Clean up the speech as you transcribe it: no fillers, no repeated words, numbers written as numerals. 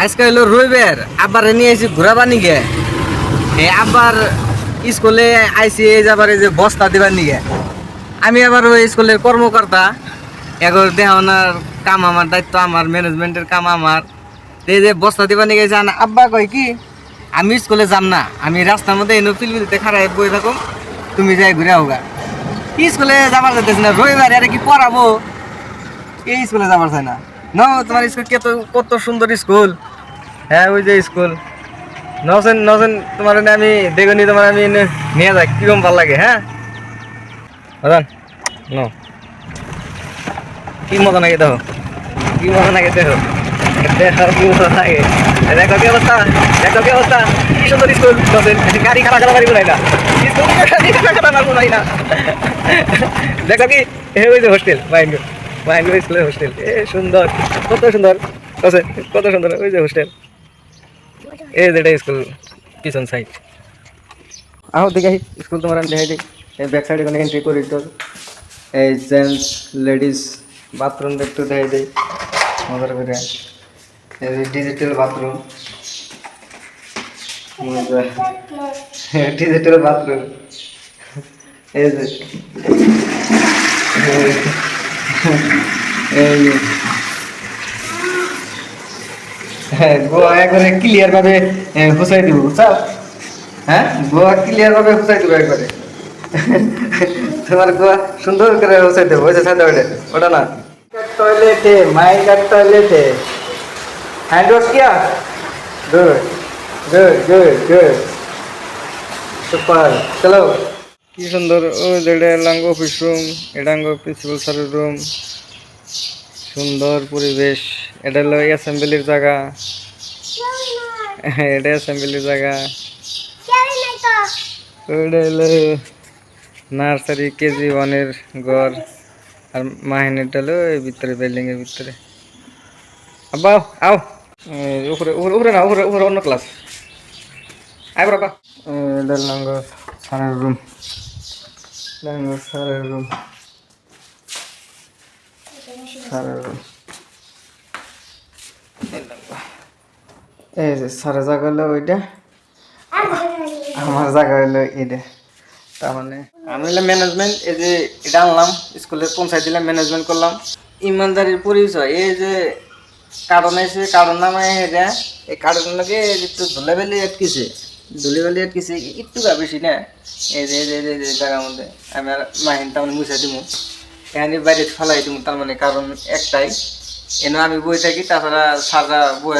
আজকে হলো রবিবার, আব্বার নিয়ে এসে ঘোরাবার নিগে। আব্বার স্কুলে আইসি যাবার যে বস্তা দিবার নিগে। আমি আবার ওই স্কুলের কর্মকর্তা, এখন দেওয়ার কাম আমার, দায়িত্ব আমার, ম্যানেজমেন্টের কাম আমার। এই যে বস্তা দিবার নিগে যান, আব্বা কয় কি আমি স্কুলে যাম না, আমি রাস্তার মধ্যে এনে পিলপিলিতে খারাপ বই থাকুম, তুমি যাই ঘুরে হোগা। স্কুলে যাবার যাইতেছি না, রবিবার এটা কি পড়াবো, এই স্কুলে যাবার চাই না। ন তোমার স্কুল কত সুন্দর স্কুল। হ্যাঁ ওই যে স্কুল নসেন নসেন, তোমার আমি দেখুনি, তোমার আমি নিয়ে যাই, কিরকম ভালো লাগে। হ্যাঁ বাজান ন কি মজা লাগে, দেখো কি মজা লাগে, দেখো দেখো কি মজা লাগে। দেখো কি অবস্থা, দেখো কি অবস্থা, কি সুন্দর স্কুল। নসেন গাড়ি খারাপ খারাপ গাড়ি বলাই না, স্কুল গাড়ি খারাপ খারাপ বলাই না। দেখো কি ওই যে হোস্টেল, মাইন্ড স্কুলের হোস্টেল, এ সুন্দর, কত সুন্দর কত সুন্দর ওই যে হোস্টেল। এই যেটা স্কুল পিছন সাইড। আহ দেখে স্কুল তোমার আমি দেখাই দিই। এই ব্যাক সাইডে কোনো এন্ট্রি করিডোর, এই জেন্টস লেডিস বাথরুম একটু দেখাই দিই মজার করে। এই ডিজিটাল বাথরুম, ডিজিটাল বাথরুম। এই যে এই হ্যাঁ, গোয়া একবারে ক্লিয়ার ভাবে হুসাই দিব, বুঝছো? হ্যাঁ, গোয়া ক্লিয়ার ভাবে হুসাই দিব একবারে। তোমার গোয়া সুন্দর করে হুসাই দেবো, ওই যে সাথে ওটা না। টয়লেটে মাইকার টয়লেটে হ্যান্ড ওয়াশ কিয়া, good good good good, super. চলো কি সুন্দর, ও যেটা লাঙ্গ অফিস রুম, এডাঙ্গ প্রিন্সিপাল স্যারের রুম, সুন্দর পরিবেশ। এটা হলো অ্যাসেম্বলির জায়গা, এটা অ্যাসেম্বলির জায়গা। ওইটা হলো নার্সারি কেজি ওয়ানের ঘর, আর মাহিনীটা হলো এই ভিতরে, বিল্ডিং এর ভিতরে। আব্বা আও, উপরে উপরে উপরে না, উপরে উপরে অন্য ক্লাস। আয় বাবা, এটা লাঙ্গ স্যারের রুম, লাঙ্গ স্যারের রুম, স্যারের রুম। এই যে স্যারের জায়গা হলো ওইটা, আমার জায়গা হলো এটা। তার মানে আমি হলাম ম্যানেজমেন্ট। এই যে এটা আনলাম স্কুলে পৌঁছাই দিলাম, ম্যানেজমেন্ট করলাম। ইমানদারির পরিচয়, এই যে কারণ এসে কারণ নামে এটা, এই কারণগুলোকে একটু ধুলাবালি আটকেছে, ধুলাবালি আটকেছে একটু বেশি না। এই যে জায়গার মধ্যে আমি আর মাহিন তার মানে মুছাই দিব, এখানে বাইরে ফেলাই দিব। তার মানে কারণ একটাই, এনে আমি বই থাকি, তাছাড়া সারা বই